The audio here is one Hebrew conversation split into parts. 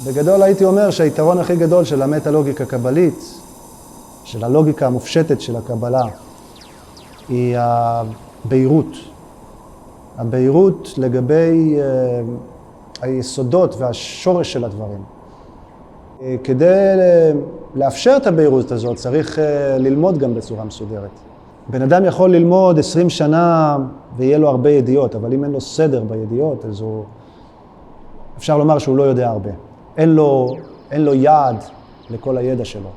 בגדול הייתי אומר שהיתרון הכי גדול של המטה-לוגיקה הקבלית, של הלוגיקה המופשטת של הקבלה, היא הבהירות. הבהירות לגבי היסודות והשורש של הדברים. כדי לאפשר את הבהירות הזאת צריך ללמוד גם בצורה מסודרת. בן אדם יכול ללמוד 20 שנה ויהיה לו הרבה ידיעות, אבל אם אין לו סדר בידיעות, אז אפשר לומר שהוא לא יודע הרבה. אין לו יעד לכל הידע שלו.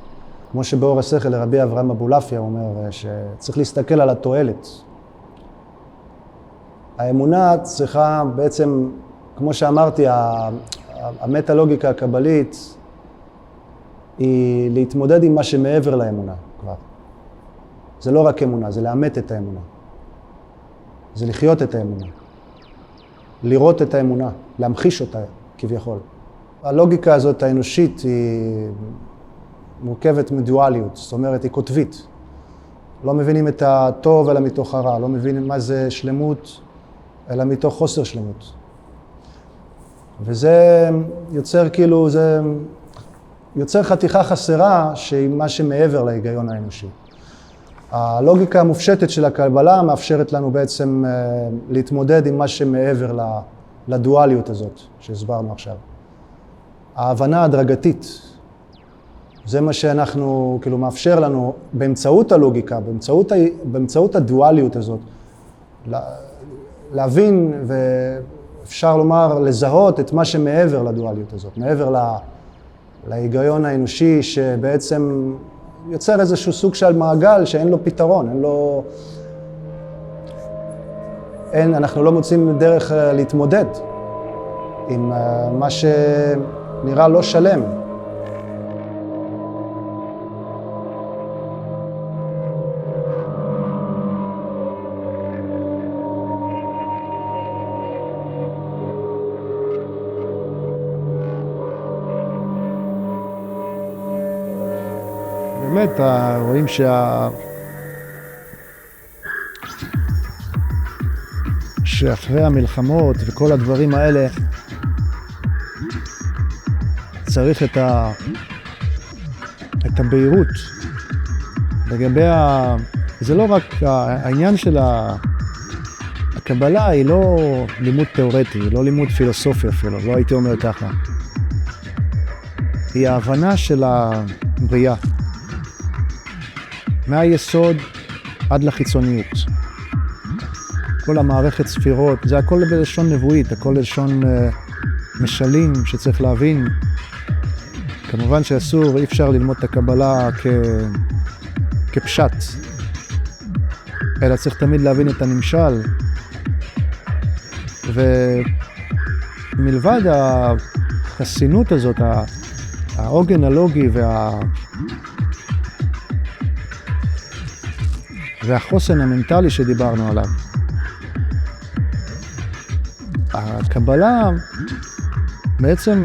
כמו שבאור השכל לרבי אברהם אבולעפיה אומר שצריך להסתכל על התועלת. האמונה צריכה בעצם, כמו שאמרתי, המטה-לוגיקה הקבלית היא להתמודד עם מה שמעבר לאמונה כבר. זה לא רק אמונה, זה לאמת את האמונה. זה לחיות את האמונה. לראות את האמונה, להמחיש אותה כביכול. הלוגיקה הזאת האנושית היא מורכבת מדואליות, זאת אומרת היא קוטבית. לא מבינים את הטוב אלא מתוך הרע, לא מבינים מה זה שלמות אלא מתוך חוסר שלמות. וזה יוצר כאילו, זה יוצר חתיכה חסרה שהיא מה שמעבר להיגיון האנושי. הלוגיקה המופשטת של הקבלה מאפשרת לנו בעצם להתמודד עם מה שמעבר לדואליות הזאת שהסברנו עכשיו. ההבנה הדרגתית, זה מה שאנחנו כאילו מאפשר לנו באמצעות הלוגיקה, באמצעות הדואליות הזאת, להבין ואפשר לומר לזהות את מה שמעבר לדואליות הזאת, מעבר להיגיון האנושי שבעצם יוצר איזשהו סוג של מעגל שאין לו פתרון, אנחנו לא מוצאים דרך להתמודד עם מה שנראה לא שלם. באמת רואים שאחרי המלחמות וכל הדברים האלה צריך את הבהירות לגבי זה לא רק העניין של הקבלה היא לא לימוד תיאורטי, היא לא לימוד פילוסופי אפילו, לא הייתי אומר ככה. היא ההבנה של הבריאה. מהיסוד עד לחיצוניות. כל המערכת ספירות, זה הכל בלשון נבואית, הכל בלשון משלים שצריך להבין. כמובן שאסור, אי אפשר ללמוד את הקבלה כפשט, אלא צריך תמיד להבין את הנמשל. ומלבד החסינות הזאת, העוגן הלוגי והחוסן המנטלי שדיברנו עליו. הקבלה בעצם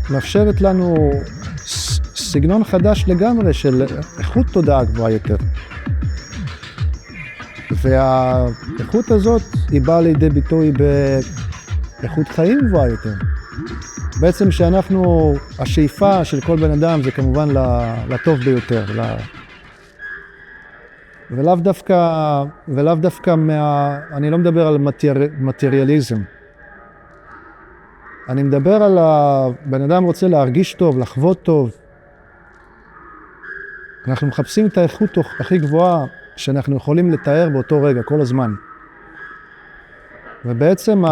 מאפשרת לנו סגנון חדש לגמרי של איכות תודעה גבוהה יותר. והאיכות הזאת היא באה לידי ביטוי באיכות חיים גבוהה יותר. בעצם שאנחנו, השאיפה של כל בן אדם זה כמובן לטוב ביותר, ולאו דווקא אני לא מדבר על מטריאליזם. אני מדבר על בן אדם רוצה להרגיש טוב, לחוות טוב. אנחנו מחפשים את האיכות הכי גבוהה שאנחנו יכולים לתאר באותו רגע, כל הזמן. ובעצם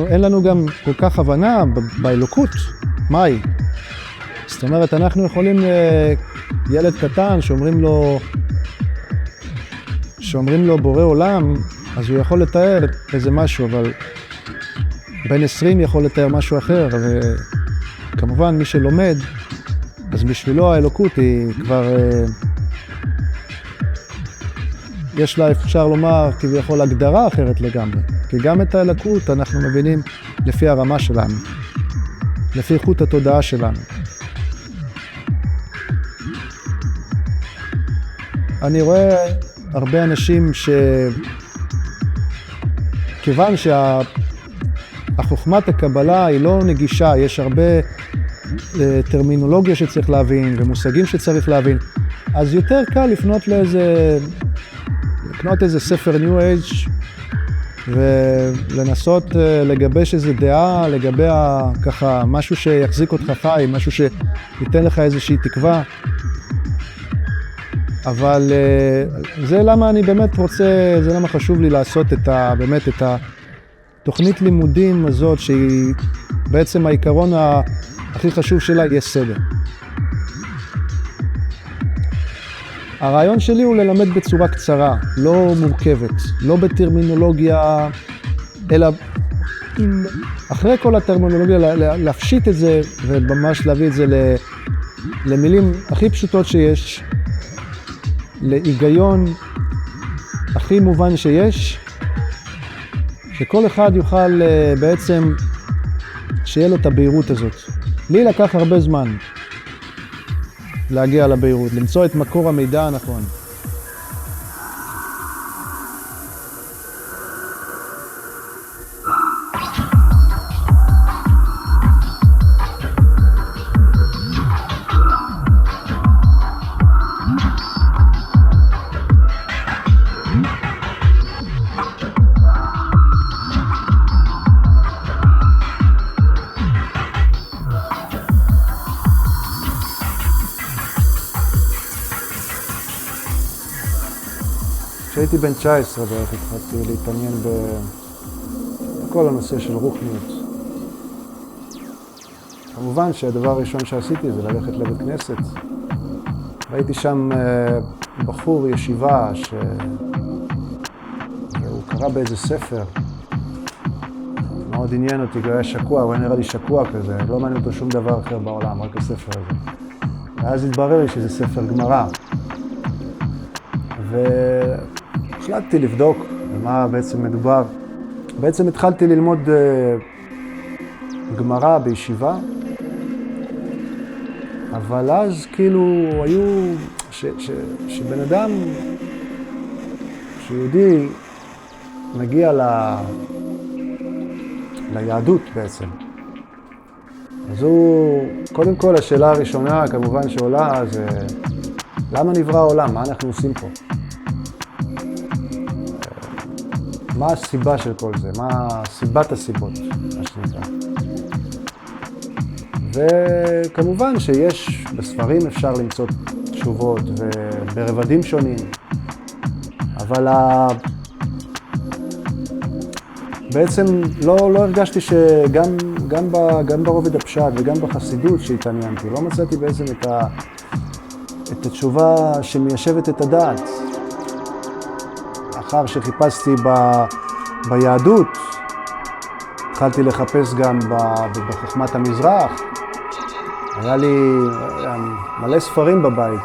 אין לנו גם כל כך הבנה באלוקות, מהי. זאת אומרת, אנחנו יכולים, ילד קטן שאומרים לו בורא עולם, אז הוא יכול לתאר איזה משהו, אבל בן 20 יכול לתאר משהו אחר, וכמובן מי שלומד, אז בשבילו האלוקות היא כבר, יש לה, אפשר לומר, כביכול הגדרה אחרת לגמרי. כי גם את האלוקות אנחנו מבינים לפי הרמה שלנו, לפי איכות התודעה שלנו. אני רואה הרבה אנשים כיוון שהחוכמת הקבלה היא לא נגישה, יש הרבה טרמינולוגיה שצריך להבין ומושגים שצריך להבין, אז יותר קל לקנות איזה ספר ניו אייג' ולנסות לגבש איזו דעה לגבי ככה משהו שיחזיק אותך חי, משהו שייתן לך איזושהי תקווה. אבל זה למה אני באמת רוצה, זה למה חשוב לי לעשות באמת את התוכנית לימודים הזאת, שהיא בעצם העיקרון הכי חשוב שלה, יש סדר. הרעיון שלי הוא ללמד בצורה קצרה, לא מורכבת, לא בטרמינולוגיה, אלא אחרי כל הטרמינולוגיה להפשיט את זה וממש להביא את זה למילים הכי פשוטות שיש, להיגיון הכי מובן שיש, שכל אחד יוכל בעצם שיהיה לו את הבהירות הזאת. לי לקח הרבה זמן להגיע לבהירות, למצוא את מקור המידע הנכון. כשהייתי בן 19 בערך התחלתי להתעניין בכל הנושא של רוחניות. כמובן שהדבר הראשון שעשיתי זה ללכת לבית כנסת. ראיתי שם בחור ישיבה שהוא קרא באיזה ספר. מאוד עניין אותי, הוא היה שקוע, הוא היה נראה לי שקוע כזה, לא מעניין אותו שום דבר אחר בעולם, רק הספר הזה. ואז התברר לי שזה ספר גמרא. והחלטתי לבדוק במה בעצם מדובר. בעצם התחלתי ללמוד גמרא בישיבה, אבל אז כאילו היו, שבן אדם, שיהודי מגיע ליהדות בעצם. אז הוא, קודם כל השאלה הראשונה כמובן שעולה זה, למה נברא העולם? מה אנחנו עושים פה? מה הסיבה של כל זה? מה סיבת הסיבות, מה שנקרא? וכמובן שיש, בספרים אפשר למצוא תשובות וברבדים שונים, אבל בעצם לא הרגשתי גם ברובד הפשט וגם בחסידות שהתעניינתי, לא מצאתי בעצם את התשובה שמיישבת את הדעת. אחר שחיפשתי ביהדות, התחלתי לחפש גם בחוכמת המזרח. היה לי מלא ספרים בבית,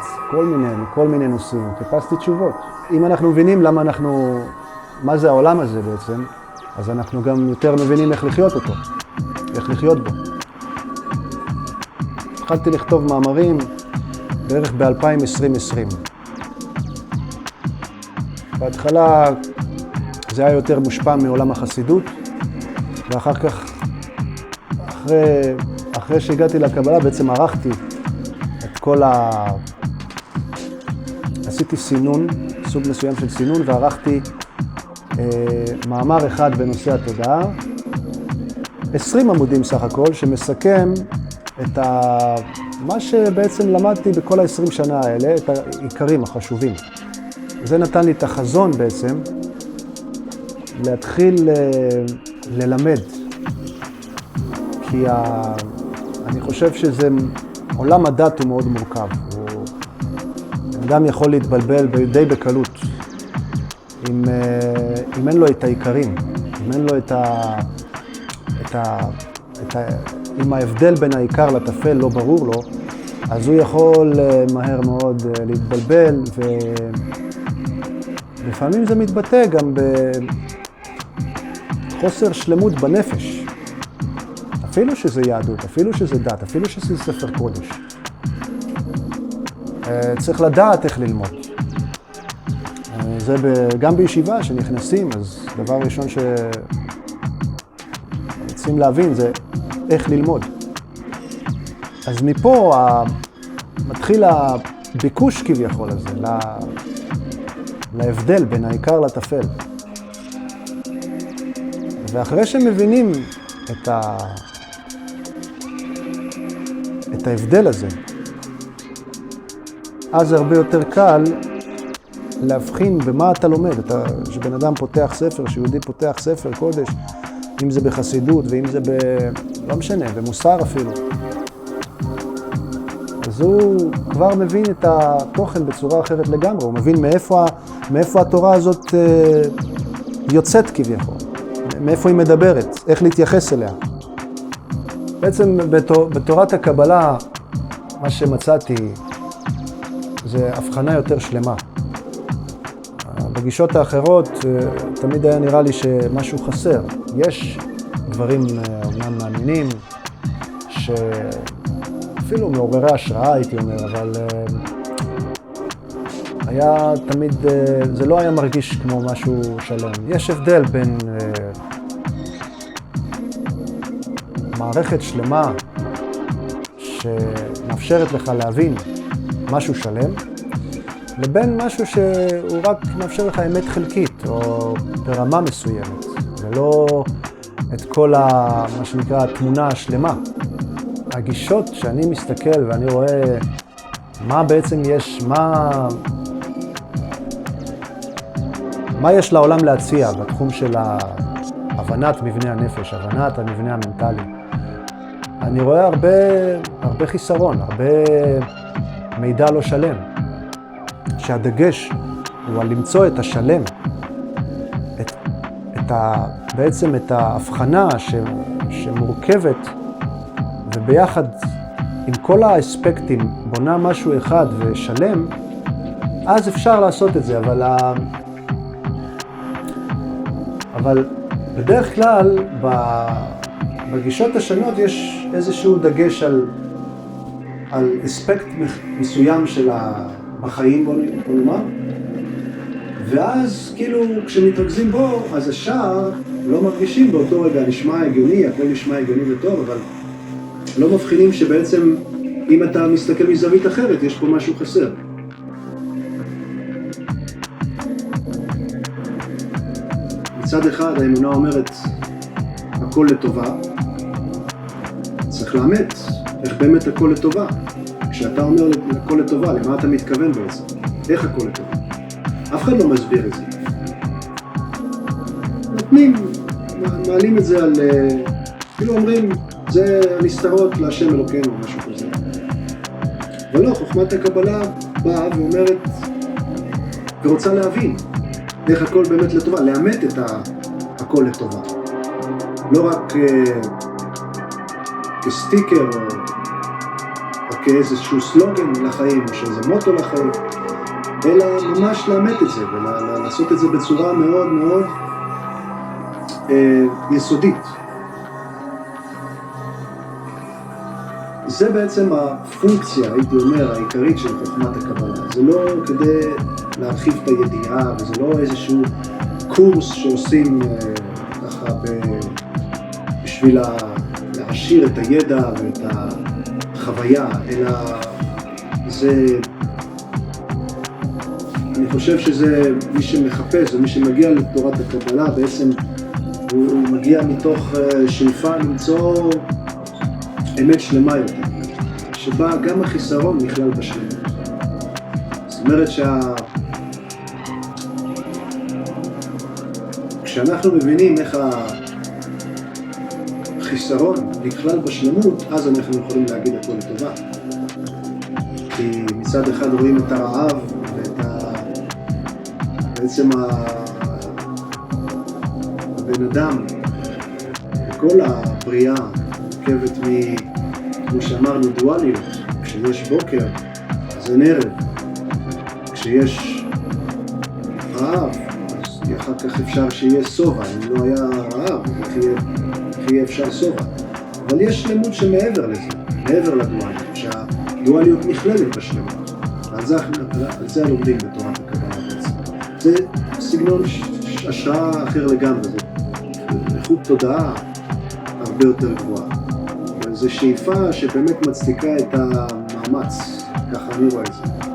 כל מיני נושאים, חיפשתי תשובות. אם אנחנו מבינים מה זה העולם הזה בעצם, אז אנחנו גם יותר מבינים איך לחיות אותו, איך לחיות בו. התחלתי לכתוב מאמרים בערך ב-2020. בהתחלה זה היה יותר מושפע מעולם החסידות, ואחר כך, אחרי שהגעתי לקבלה, בעצם ערכתי את עשיתי סינון, סוג מסוים של סינון, וערכתי מאמר אחד בנושא התודעה, 20 עמודים סך הכל, שמסכם את מה שבעצם למדתי בכל ה-20 שנה האלה, את העיקרים החשובים. זה נתן לי את החזון בעצם, להתחיל ללמד. כי אני חושב עולם הדת הוא מאוד מורכב. אדם יכול להתבלבל די בקלות, אם אין לו את העיקרים, אם אין לו אם ההבדל בין העיקר לטפל לא ברור לו, אז הוא יכול מהר מאוד להתבלבל, ולפעמים זה מתבטא גם בחוסר שלמות בנפש. אפילו שזה יהדות, אפילו שזה דת, אפילו שזה ספר קודש. צריך לדעת איך ללמוד. זה גם בישיבה שנכנסים, אז דבר ראשון שרוצים להבין זה איך ללמוד. אז מפה מתחיל הביקוש כביכול הזה, להבדל בין העיקר לטפל. ואחרי שמבינים את ההבדל הזה, אז זה הרבה יותר קל להבחין במה אתה לומד. שבן אדם פותח ספר, שיהודי פותח ספר קודש, אם זה בחסידות ואם זה לא משנה, במוסר אפילו. אז הוא כבר מבין את התוכן בצורה אחרת לגמרי, הוא מבין מאיפה התורה הזאת יוצאת כביכול, מאיפה היא מדברת, איך להתייחס אליה. בעצם בתורת הקבלה, מה שמצאתי זה הבחנה יותר שלמה. בגישות האחרות תמיד היה נראה לי שמשהו חסר. יש דברים אומנם מעניינים, שאפילו מעוררי השראה הייתי אומר, אבל היה תמיד, זה לא היה מרגיש כמו משהו שלם. יש הבדל בין מערכת שלמה שמאפשרת לך להבין משהו שלם, לבין משהו שהוא רק מאפשר לך אמת חלקית או ברמה מסוימת, ולא את כל מה שנקרא התמונה השלמה. הגישות שאני מסתכל ואני רואה מה בעצם יש, מה יש לעולם להציע בתחום של הבנת מבנה הנפש, הבנת המבנה המנטלי. אני רואה הרבה חיסרון, הרבה מידע לא שלם. שהדגש הוא על למצוא את השלם, בעצם את ההבחנה שמורכבת, וביחד עם כל האספקטים בונה משהו אחד ושלם, אז אפשר לעשות את זה, אבל בדרך כלל בגישות השונות יש איזשהו דגש על אספקט מסוים של בחיים, בוא נאמר, ואז כאילו כשמתרכזים בו, אז השאר לא מרגישים באותו רגע, נשמע הגיוני, הכל נשמע הגיוני וטוב, אבל לא מבחינים שבעצם אם אתה מסתכל מזווית אחרת, יש פה משהו חסר. מצד אחד האמונה אומרת הכל לטובה, צריך לאמץ איך באמת הכל לטובה. כשאתה אומר הכל לטובה, למה אתה מתכוון בעצם? איך הכל לטובה? אף אחד לא מסביר את זה. מעלים את זה על, כאילו אומרים, זה הנסתרות להשם אלוקינו או משהו כזה. אבל לא, חוכמת הקבלה באה ואומרת, ורוצה להבין איך הכל באמת לטובה, לאמת את הכל לטובה. לא רק כסטיקר או כאיזשהו סלוגן לחיים, או שאיזה מוטו לחיים, אלא ממש לאמת את זה, ולעשות את זה בצורה מאוד מאוד יסודית. זה בעצם הפונקציה, הייתי אומר, העיקרית של חוכמת הקבלה. זה לא כדי להרחיב את הידיעה, וזה לא איזשהו קורס שעושים ככה בשביל להעשיר את הידע ואת החוויה, אלא זה, אני חושב שזה מי שמחפש ומי שמגיע לתורת הקבלה, בעצם הוא מגיע מתוך שאיפה למצוא אמת שלמה יותר, שבה גם החיסרון נכלל בשלמות. זאת אומרת כשאנחנו מבינים איך החיסרון נכלל בשלמות, אז אנחנו יכולים להגיד הכל לטובה. כי מצד אחד רואים את הרעב ואת בעצם הבן אדם, כל הבריאה מורכבת כמו שאמרנו, דואליות. כשיש בוקר, אז אין ערב. כשיש רעב, אז אחר כך אפשר שיהיה סובה. אם לא היה רעב, איך יהיה אפשר סובה. אבל יש שלמות שמעבר לזה, מעבר לדואליות, שהדואליות נכללת בשלמות. על זה לומדים בתורת הקבלה בעצם. זה סגנון השראה אחר לגמרי, זה איכות תודעה הרבה יותר גבוהה. זו שאיפה שבאמת מצדיקה את המאמץ, ככה אני רואה את זה.